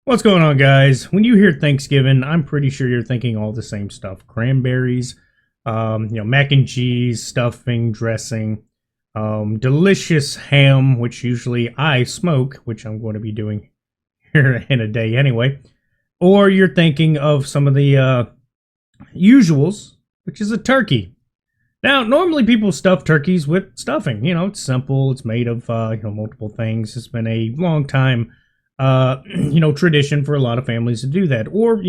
What's going on, guys? When you hear Thanksgiving, I'm pretty sure you're thinking all the same stuff. Cranberries, mac and cheese, stuffing, dressing, delicious ham, which usually I smoke, which I'm going to be doing here in a day anyway. Or you're thinking of some of the usuals, which is a turkey. Now, normally people stuff turkeys with stuffing. You know, it's simple. It's made of, multiple things. It's been a long time tradition for a lot of families to do that, or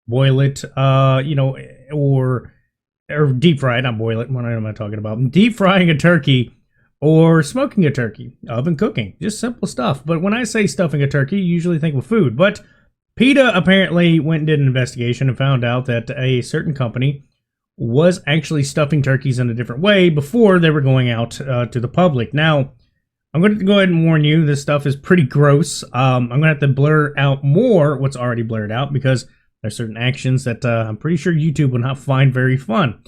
boil it, or deep fry it. Not boil it. What am I talking about? Deep frying a turkey or smoking a turkey, oven cooking, just simple stuff. But when I say stuffing a turkey, you usually think of food. But PETA apparently went and did an investigation and found out that a certain company was actually stuffing turkeys in a different way before they were going out to the public. Now, I'm going to go ahead and warn you, this stuff is pretty gross. I'm going to have to blur out more what's already blurred out because there's certain actions that I'm pretty sure YouTube will not find very fun.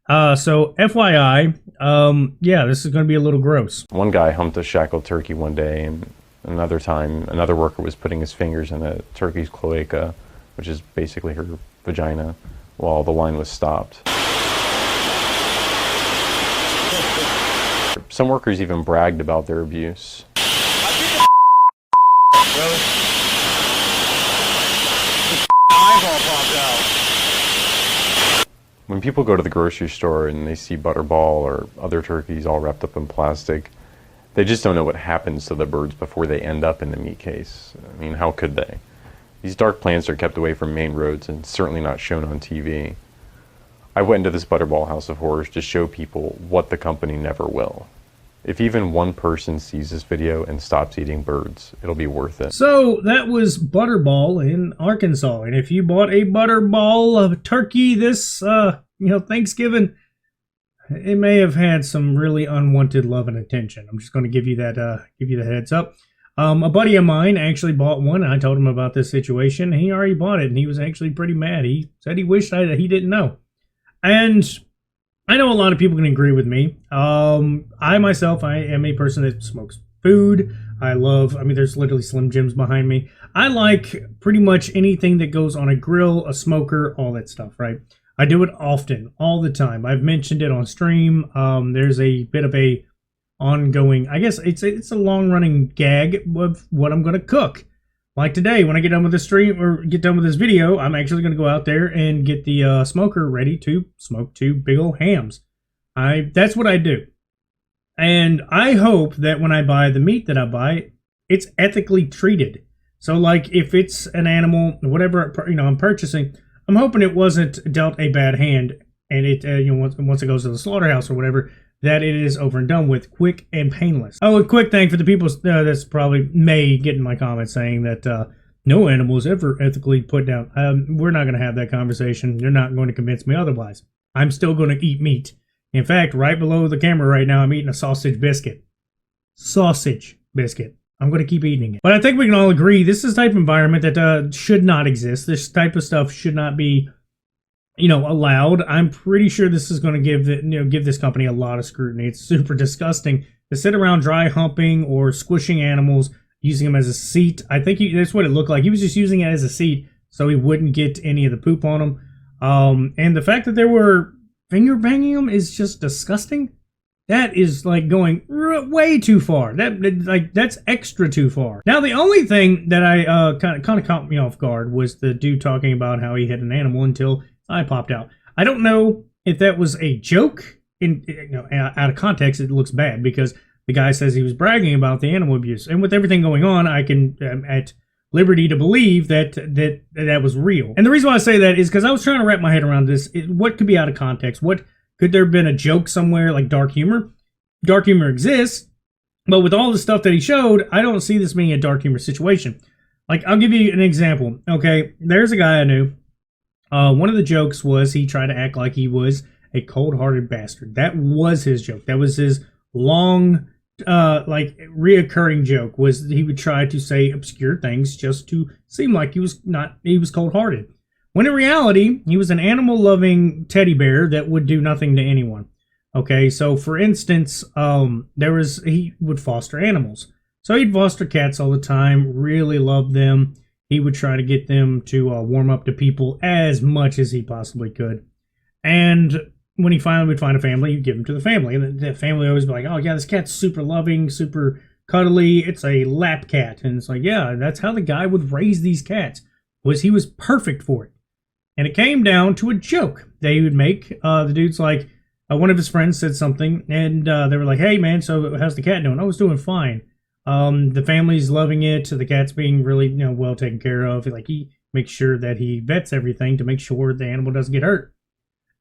So FYI, this is going to be a little gross. One guy humped a shackled turkey one day, and another time, another worker was putting his fingers in a turkey's cloaca, which is basically her vagina, while the line was stopped. Some workers even bragged about their abuse. When people go to the grocery store and they see Butterball or other turkeys all wrapped up in plastic, they just don't know what happens to the birds before they end up in the meat case. I mean, how could they? These dark plants are kept away from main roads and certainly not shown on TV. I went into this Butterball house of horrors to show people what the company never will. If even one person sees this video and stops eating birds, it'll be worth it. So that was Butterball in Arkansas. And if you bought a Butterball of turkey this, Thanksgiving, it may have had some really unwanted love and attention. I'm just going to give you the heads up. A buddy of mine actually bought one, and I told him about this situation. He already bought it, and he was actually pretty mad. He said he wished he didn't know. And I know a lot of people can agree with me. I myself am a person that smokes food. There's literally Slim Jims behind me. I like pretty much anything that goes on a grill, a smoker, all that stuff, right? I do it often, all the time. I've mentioned it on stream. There's a bit of a ongoing, I guess it's a long-running gag of what I'm going to cook. Like today, when I get done with the stream or get done with this video, I'm actually going to go out there and get the smoker ready to smoke 2 big old hams. That's what I do. And I hope that when I buy the meat that I buy, it's ethically treated. So like if it's an animal, whatever, I'm purchasing, I'm hoping it wasn't dealt a bad hand and it, once it goes to the slaughterhouse or whatever, that it is over and done with, quick and painless. Oh, a quick thing for the people that's probably may get in my comments saying that no animal is ever ethically put down. We're not going to have that conversation. You're not going to convince me otherwise. I'm still going to eat meat. In fact, right below the camera right now, I'm eating a sausage biscuit. Sausage biscuit. I'm going to keep eating it. But I think we can all agree this is the type of environment that should not exist. This type of stuff should not be allowed. I'm pretty sure this is going to give this company a lot of scrutiny. It's super disgusting to sit around dry humping or squishing animals, using them as a seat. I think that's what it looked like. He was just using it as a seat so he wouldn't get any of the poop on him. And the fact that they were finger banging him is just disgusting. That is like going way too far. That's extra too far. Now, the only thing that I kind of caught me off guard was the dude talking about how he hit an animal until I popped out. I don't know if that was a joke. Out of context, it looks bad because the guy says he was bragging about the animal abuse. And with everything going on, I can at liberty to believe that was real. And the reason why I say that is because I was trying to wrap my head around this. What could be out of context? What could there have been a joke somewhere like dark humor? Dark humor exists, but with all the stuff that he showed, I don't see this being a dark humor situation. Like, I'll give you an example. Okay, there's a guy I knew. One of the jokes was he tried to act like he was a cold-hearted bastard. That was his joke. That was his long, reoccurring joke, was he would try to say obscure things just to seem like he was cold-hearted. When in reality, he was an animal-loving teddy bear that would do nothing to anyone. Okay, so for instance, he would foster animals. So he'd foster cats all the time, really loved them. he would try to get them to warm up to people as much as he possibly could. And when he finally would find a family, he'd give them to the family. And the family would always be like, oh, yeah, this cat's super loving, super cuddly. It's a lap cat. And it's like, yeah, that's how the guy would raise these cats, was he was perfect for it. And it came down to a joke they would make. The dude's like, one of his friends said something, and they were like, hey, man, so how's the cat doing? Oh, it's doing fine. The family's loving it. The cat's being really, well taken care of. Like, he makes sure that he vets everything to make sure the animal doesn't get hurt.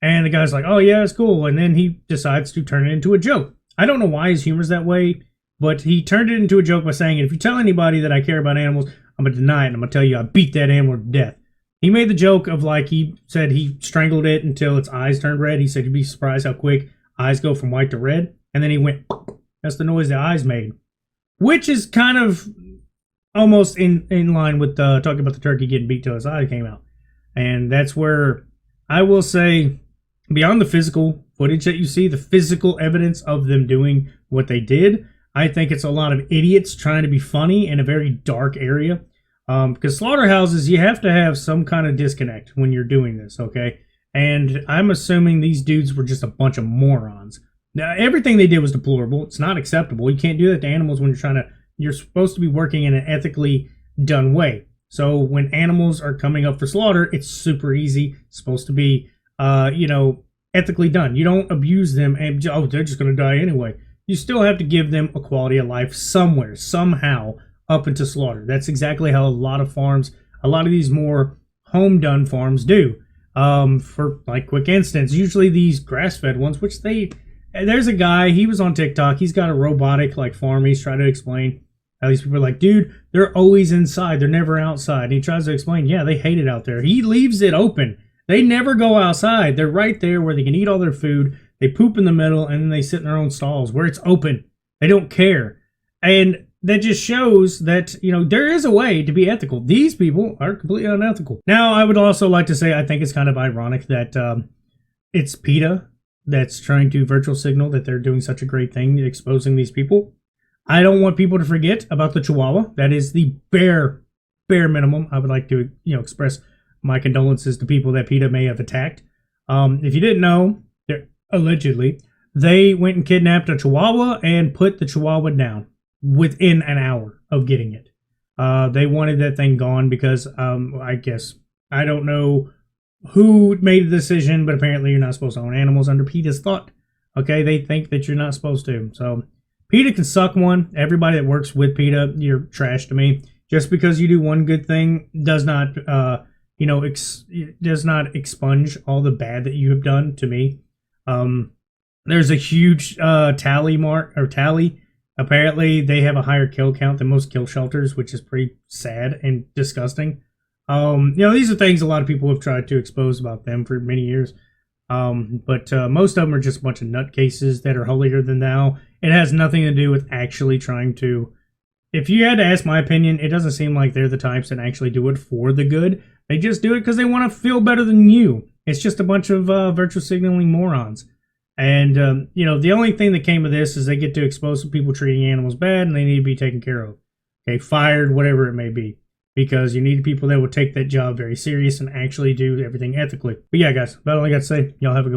And the guy's like, oh, yeah, it's cool. And then he decides to turn it into a joke. I don't know why his humor's that way, but he turned it into a joke by saying, if you tell anybody that I care about animals, I'm going to deny it, and I'm going to tell you I beat that animal to death. He made the joke of, like, he said he strangled it until its eyes turned red. He said you'd be surprised how quick eyes go from white to red. And then he went, that's the noise the eyes made. Which is kind of almost in line with talking about the turkey getting beat till his eye came out. And that's where I will say, beyond the physical footage that you see, the physical evidence of them doing what they did, I think it's a lot of idiots trying to be funny in a very dark area. Because slaughterhouses, you have to have some kind of disconnect when you're doing this, okay? And I'm assuming these dudes were just a bunch of morons. Now, everything they did was deplorable. It's not acceptable. You can't do that to animals when you're supposed to be working in an ethically done way. So when animals are coming up for slaughter, it's super easy. It's supposed to be, ethically done. You don't abuse them and, they're just going to die anyway. You still have to give them a quality of life somewhere, somehow, up into slaughter. That's exactly how a lot of these more home done farms do. For like quick instance, usually these grass fed ones, there's a guy, he was on TikTok, he's got a robotic like farm. He's trying to explain how these people are like, dude, they're always inside, they're never outside. And he tries to explain, yeah, they hate it out there. He leaves it open. They never go outside. They're right there where they can eat all their food. They poop in the middle and then they sit in their own stalls where it's open. They don't care. And that just shows that, there is a way to be ethical. These people are completely unethical. Now, I would also like to say I think it's kind of ironic that it's PETA that's trying to virtual signal that they're doing such a great thing, exposing these people. I don't want people to forget about the Chihuahua. That is the bare minimum. I would like to, express my condolences to people that PETA may have attacked. If you didn't know, allegedly, they went and kidnapped a Chihuahua and put the Chihuahua down within an hour of getting it. They wanted that thing gone because I guess, I don't know who made the decision, but apparently you're not supposed to own animals under PETA's thought. Okay, they think that you're not supposed to. So PETA can suck one. Everybody that works with PETA, you're trash to me. Just because you do one good thing does not, does not expunge all the bad that you have done to me. There's a huge tally. Apparently, they have a higher kill count than most kill shelters, which is pretty sad and disgusting. These are things a lot of people have tried to expose about them for many years. But most of them are just a bunch of nutcases that are holier than thou. It has nothing to do with actually trying to... If you had to ask my opinion, it doesn't seem like they're the types that actually do it for the good. They just do it because they want to feel better than you. It's just a bunch of virtual signaling morons. And, the only thing that came of this is they get to expose some people treating animals bad and they need to be taken care of. Okay, fired, whatever it may be. Because you need people that will take that job very serious and actually do everything ethically. But yeah, guys, about all I got to say. Y'all have a good one.